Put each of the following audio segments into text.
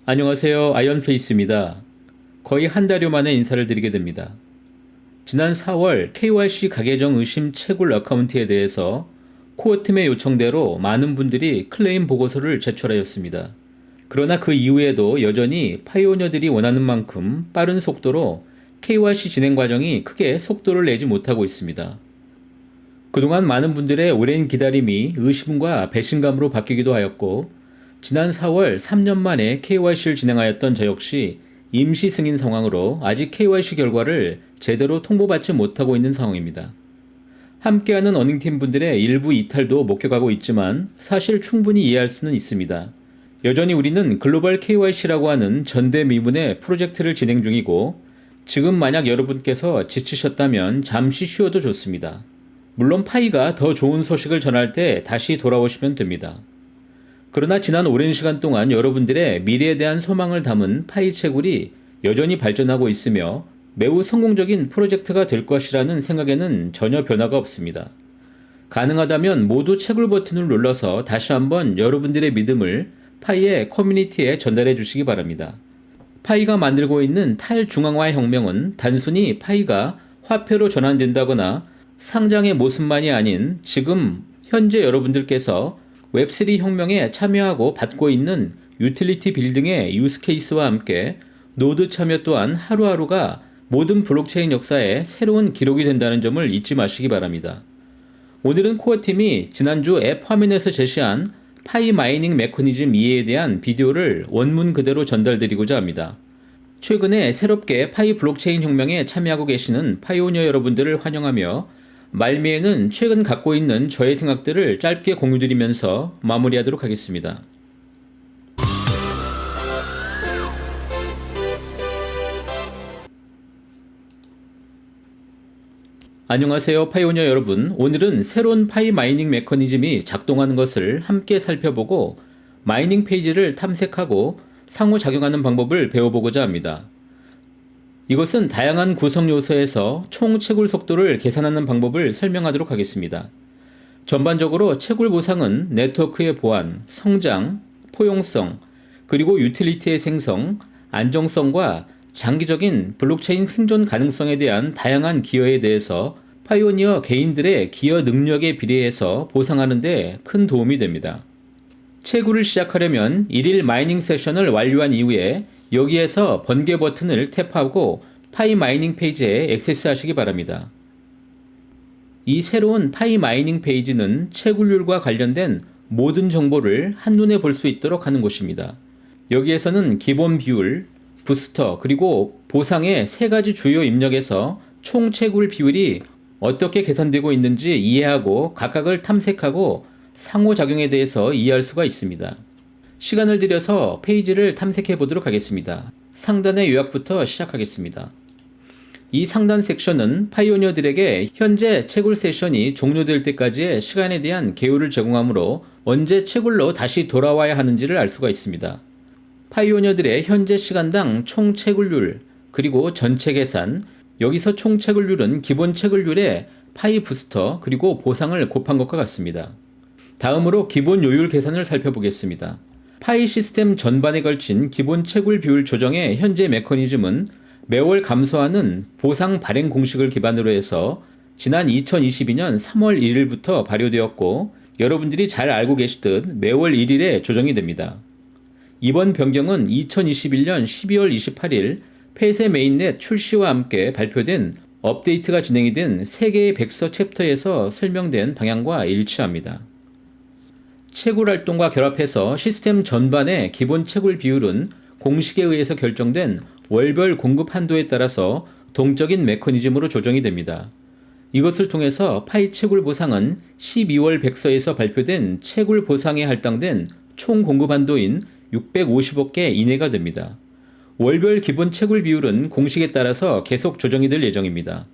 안녕하세요. 아이언페이스입니다. 거의 한 달여 만에 인사를 드리게 됩니다. 지난 4월 KYC 가계정 의심 채굴 어카운트에 대해서 코어팀의 요청대로 많은 분들이 클레임 보고서를 제출하였습니다. 그러나 그 이후에도 여전히 파이오니어들이 원하는 만큼 빠른 속도로 KYC 진행 과정이 크게 속도를 내지 못하고 있습니다. 그동안 많은 분들의 오랜 기다림이 의심과 배신감으로 바뀌기도 하였고, 지난 4월 3년 만에 KYC를 진행하였던 저 역시 임시 승인 상황으로 아직 KYC 결과를 제대로 통보받지 못하고 있는 상황입니다. 함께하는 어닝팀 분들의 일부 이탈도 목격하고 있지만 사실 충분히 이해할 수는 있습니다. 여전히 우리는 글로벌 KYC라고 하는 전대미문의 프로젝트를 진행 중이고, 지금 만약 여러분께서 지치셨다면 잠시 쉬어도 좋습니다. 물론 파이가 더 좋은 소식을 전할 때 다시 돌아오시면 됩니다. 그러나 지난 오랜 시간 동안 여러분들의 미래에 대한 소망을 담은 파이 채굴이 여전히 발전하고 있으며 매우 성공적인 프로젝트가 될 것이라는 생각에는 전혀 변화가 없습니다. 가능하다면 모두 채굴 버튼을 눌러서 다시 한번 여러분들의 믿음을 파이의 커뮤니티에 전달해 주시기 바랍니다. 파이가 만들고 있는 탈중앙화 혁명은 단순히 파이가 화폐로 전환된다거나 상장의 모습만이 아닌 지금 현재 여러분들께서 웹3 혁명에 참여하고 받고 있는 유틸리티 빌딩의 유스케이스와 함께 노드 참여 또한 하루하루가 모든 블록체인 역사에 새로운 기록이 된다는 점을 잊지 마시기 바랍니다. 오늘은 코어팀이 지난주 앱 화면에서 제시한 파이 마이닝 메커니즘 이해에 대한 비디오를 원문 그대로 전달드리고자 합니다. 최근에 새롭게 파이 블록체인 혁명에 참여하고 계시는 파이오니어 여러분들을 환영하며 말미에는 최근 갖고 있는 저의 생각들을 짧게 공유드리면서 마무리하도록 하겠습니다. 안녕하세요, 파이오니어 여러분. 오늘은 새로운 파이 마이닝 메커니즘이 작동하는 것을 함께 살펴보고 마이닝 페이지를 탐색하고 상호작용하는 방법을 배워보고자 합니다. 이것은 다양한 구성 요소에서 총 채굴 속도를 계산하는 방법을 설명하도록 하겠습니다. 전반적으로 채굴 보상은 네트워크의 보안, 성장, 포용성, 그리고 유틸리티의 생성, 안정성과 장기적인 블록체인 생존 가능성에 대한 다양한 기여에 대해서 파이오니어 개인들의 기여 능력에 비례해서 보상하는 데 큰 도움이 됩니다. 채굴을 시작하려면 1일 마이닝 세션을 완료한 이후에 여기에서 번개 버튼을 탭하고 파이 마이닝 페이지에 액세스하시기 바랍니다. 이 새로운 파이 마이닝 페이지는 채굴률과 관련된 모든 정보를 한눈에 볼 수 있도록 하는 곳입니다. 여기에서는 기본 비율, 부스터, 그리고 보상의 3가지 주요 입력에서 총 채굴 비율이 어떻게 계산되고 있는지 이해하고 각각을 탐색하고 상호작용에 대해서 이해할 수가 있습니다. 시간을 들여서 페이지를 탐색해 보도록 하겠습니다. 상단의 요약부터 시작하겠습니다. 이 상단 섹션은 파이오니어들에게 현재 채굴 세션이 종료될 때까지의 시간에 대한 개요를 제공하므로 언제 채굴로 다시 돌아와야 하는지를 알 수가 있습니다. 파이오니어들의 현재 시간당 총 채굴률, 그리고 전체 계산, 여기서 총 채굴률은 기본 채굴률에 파이 부스터, 그리고 보상을 곱한 것과 같습니다. 다음으로 기본 요율 계산을 살펴보겠습니다. 파이 시스템 전반에 걸친 기본 채굴 비율 조정의 현재 메커니즘은 매월 감소하는 보상 발행 공식을 기반으로 해서 지난 2022년 3월 1일부터 발효되었고, 여러분들이 잘 알고 계시듯 매월 1일에 조정이 됩니다. 이번 변경은 2021년 12월 28일 폐쇄 메인넷 출시와 함께 발표된 업데이트가 진행이 된 3개의 백서 챕터에서 설명된 방향과 일치합니다. 채굴 활동과 결합해서 시스템 전반의 기본 채굴 비율은 공식에 의해서 결정된 월별 공급 한도에 따라서 동적인 메커니즘으로 조정이 됩니다. 이것을 통해서 파이 채굴 보상은 12월 백서에서 발표된 채굴 보상에 할당된 총 공급 한도인 650억 개 이내가 됩니다. 월별 기본 채굴 비율은 공식에 따라서 계속 조정이 될 예정입니다.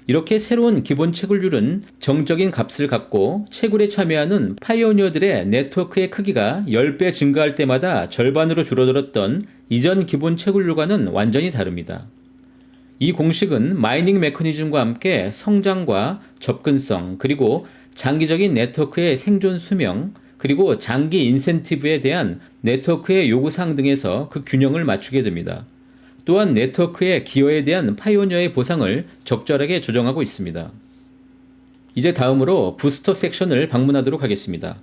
이렇게 새로운 기본 채굴률은 정적인 값을 갖고 채굴에 참여하는 파이오니어들의 네트워크의 크기가 10배 증가할 때마다 절반으로 줄어들었던 이전 기본 채굴률과는 완전히 다릅니다. 이 공식은 마이닝 메커니즘과 함께 성장과 접근성, 그리고 장기적인 네트워크의 생존 수명, 그리고 장기 인센티브에 대한 네트워크의 요구사항 등에서 그 균형을 맞추게 됩니다. 또한 네트워크의 기여에 대한 파이오니어의 보상을 적절하게 조정하고 있습니다. 이제 다음으로 부스터 섹션을 방문하도록 하겠습니다.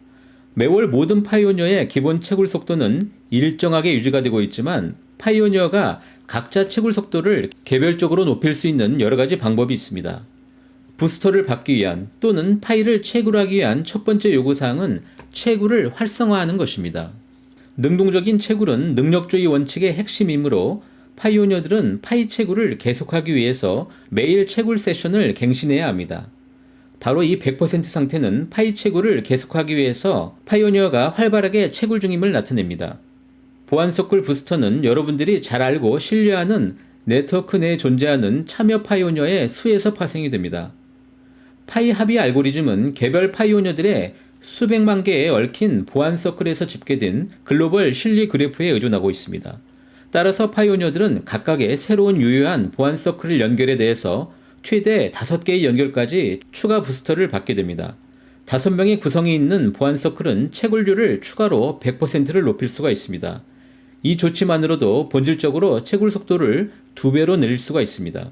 매월 모든 파이오니어의 기본 채굴 속도는 일정하게 유지가 되고 있지만 파이오니어가 각자 채굴 속도를 개별적으로 높일 수 있는 여러 가지 방법이 있습니다. 부스터를 받기 위한 또는 파이를 채굴하기 위한 첫 번째 요구사항은 채굴을 활성화하는 것입니다. 능동적인 채굴은 능력주의 원칙의 핵심이므로 파이오니어들은 파이 채굴을 계속하기 위해서 매일 채굴 세션을 갱신해야 합니다. 바로 이 100% 상태는 파이 채굴을 계속하기 위해서 파이오니어가 활발하게 채굴 중임을 나타냅니다. 보안 서클 부스터는 여러분들이 잘 알고 신뢰하는 네트워크 내에 존재하는 참여 파이오니어의 수에서 파생이 됩니다. 파이 합의 알고리즘은 개별 파이오니어들의 수백만 개에 얽힌 보안 서클에서 집계된 글로벌 신뢰 그래프에 의존하고 있습니다. 따라서 파이오니어들은 각각의 새로운 유효한 보안 서클을 연결에 대해서 최대 5개의 연결까지 추가 부스터를 받게 됩니다. 5명의 구성이 있는 보안 서클은 채굴률을 추가로 100%를 높일 수가 있습니다. 이 조치만으로도 본질적으로 채굴 속도를 2배로 늘릴 수가 있습니다.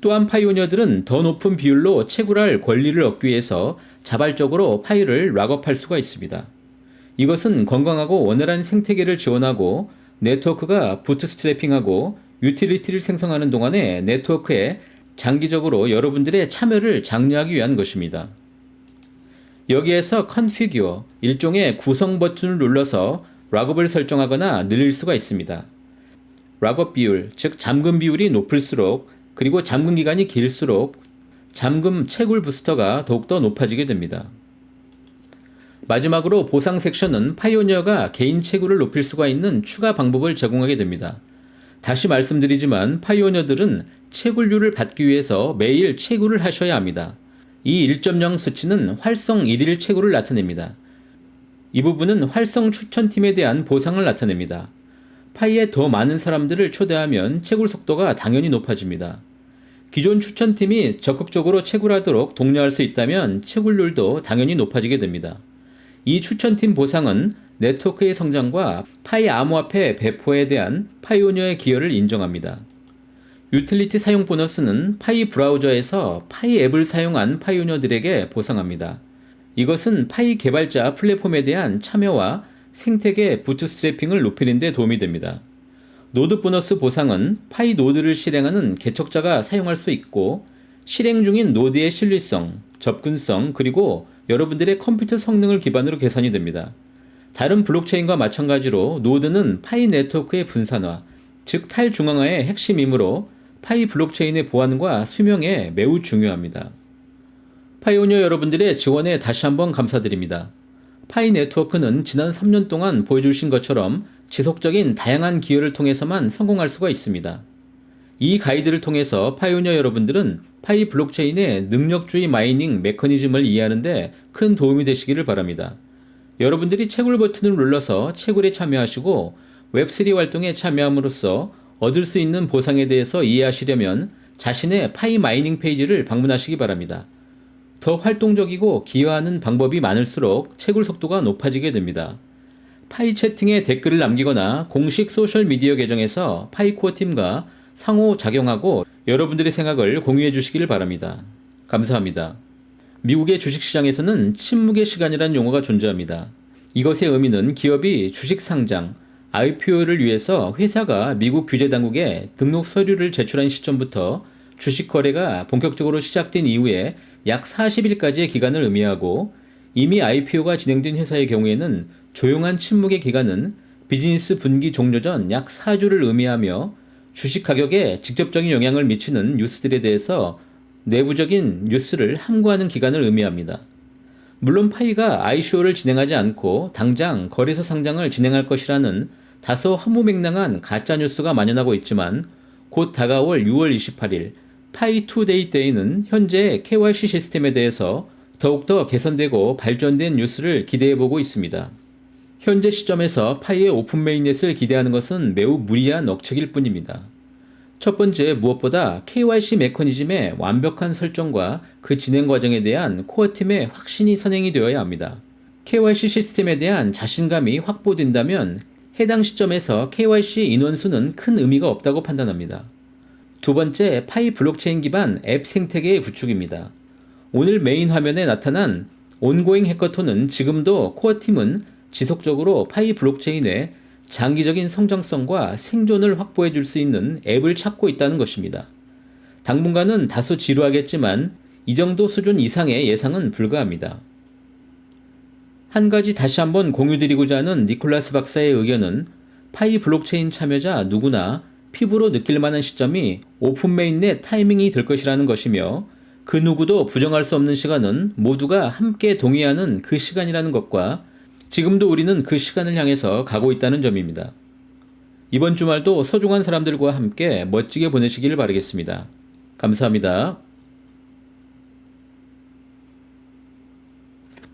또한 파이오니어들은 더 높은 비율로 채굴할 권리를 얻기 위해서 자발적으로 파일을 락업할 수가 있습니다. 이것은 건강하고 원활한 생태계를 지원하고 네트워크가 부트스트래핑하고 유틸리티를 생성하는 동안에 네트워크에 장기적으로 여러분들의 참여를 장려하기 위한 것입니다. 여기에서 Configure, 일종의 구성 버튼을 눌러서 락업을 설정하거나 늘릴 수가 있습니다. 락업 비율, 즉 잠금 비율이 높을수록 그리고 잠금 기간이 길수록 잠금 채굴 부스터가 더욱더 높아지게 됩니다. 마지막으로 보상 섹션은 파이오니어가 개인 채굴을 높일 수가 있는 추가 방법을 제공하게 됩니다. 다시 말씀드리지만 파이오니어들은 채굴률을 받기 위해서 매일 채굴을 하셔야 합니다. 이 1.0 수치는 활성 1일 채굴을 나타냅니다. 이 부분은 활성 추천팀에 대한 보상을 나타냅니다. 파이에 더 많은 사람들을 초대하면 채굴 속도가 당연히 높아집니다. 기존 추천팀이 적극적으로 채굴하도록 독려할 수 있다면 채굴률도 당연히 높아지게 됩니다. 이 추천팀 보상은 네트워크의 성장과 파이 암호화폐 배포에 대한 파이오니어의 기여를 인정합니다. 유틸리티 사용 보너스는 파이 브라우저에서 파이 앱을 사용한 파이오니어들에게 보상합니다. 이것은 파이 개발자 플랫폼에 대한 참여와 생태계 부트스트래핑을 높이는 데 도움이 됩니다. 노드 보너스 보상은 파이 노드를 실행하는 개척자가 사용할 수 있고 실행 중인 노드의 신뢰성, 접근성, 그리고 여러분들의 컴퓨터 성능을 기반으로 계산이 됩니다. 다른 블록체인과 마찬가지로 노드는 파이 네트워크의 분산화, 즉 탈중앙화의 핵심이므로 파이 블록체인의 보안과 수명에 매우 중요합니다. 파이오니어 여러분들의 지원에 다시 한번 감사드립니다. 파이 네트워크는 지난 3년 동안 보여주신 것처럼 지속적인 다양한 기여를 통해서만 성공할 수가 있습니다. 이 가이드를 통해서 파이오니어 여러분들은 파이 블록체인의 능력주의 마이닝 메커니즘을 이해하는 데 큰 도움이 되시기를 바랍니다. 여러분들이 채굴 버튼을 눌러서 채굴에 참여하시고 웹3 활동에 참여함으로써 얻을 수 있는 보상에 대해서 이해하시려면 자신의 파이 마이닝 페이지를 방문하시기 바랍니다. 더 활동적이고 기여하는 방법이 많을수록 채굴 속도가 높아지게 됩니다. 파이 채팅에 댓글을 남기거나 공식 소셜미디어 계정에서 파이코어 팀과 상호작용하고 여러분들의 생각을 공유해 주시길 바랍니다. 감사합니다. 미국의 주식시장에서는 침묵의 시간이라는 용어가 존재합니다. 이것의 의미는 기업이 주식 상장, IPO를 위해서 회사가 미국 규제당국에 등록 서류를 제출한 시점부터 주식 거래가 본격적으로 시작된 이후에 약 40일까지의 기간을 의미하고 이미 IPO가 진행된 회사의 경우에는 조용한 침묵의 기간은 비즈니스 분기 종료 전 약 4주를 의미하며 주식 가격에 직접적인 영향을 미치는 뉴스들에 대해서 내부적인 뉴스를 함구하는 기간을 의미합니다. 물론 파이가 ICO를 진행하지 않고 당장 거래소 상장을 진행할 것이라는 다소 허무맹랑한 가짜뉴스가 만연하고 있지만 곧 다가올 6월 28일 파이 투데이 데이는 현재 KYC 시스템에 대해서 더욱더 개선되고 발전된 뉴스를 기대해보고 있습니다. 현재 시점에서 파이의 오픈 메인넷을 기대하는 것은 매우 무리한 억측일 뿐입니다. 첫 번째, 무엇보다 KYC 메커니즘의 완벽한 설정과 그 진행 과정에 대한 코어팀의 확신이 선행이 되어야 합니다. KYC 시스템에 대한 자신감이 확보된다면 해당 시점에서 KYC 인원수는 큰 의미가 없다고 판단합니다. 두 번째, 파이 블록체인 기반 앱 생태계의 구축입니다. 오늘 메인 화면에 나타난 온고잉 해커톤은 지금도 코어팀은 지속적으로 파이 블록체인의 장기적인 성장성과 생존을 확보해 줄 수 있는 앱을 찾고 있다는 것입니다. 당분간은 다소 지루하겠지만 이 정도 수준 이상의 예상은 불가합니다. 한 가지 다시 한번 공유드리고자 하는 니콜라스 박사의 의견은 파이 블록체인 참여자 누구나 피부로 느낄 만한 시점이 오픈 메인넷 타이밍이 될 것이라는 것이며 그 누구도 부정할 수 없는 시간은 모두가 함께 동의하는 그 시간이라는 것과 지금도 우리는 그 시간을 향해서 가고 있다는 점입니다. 이번 주말도 소중한 사람들과 함께 멋지게 보내시길 바라겠습니다. 감사합니다.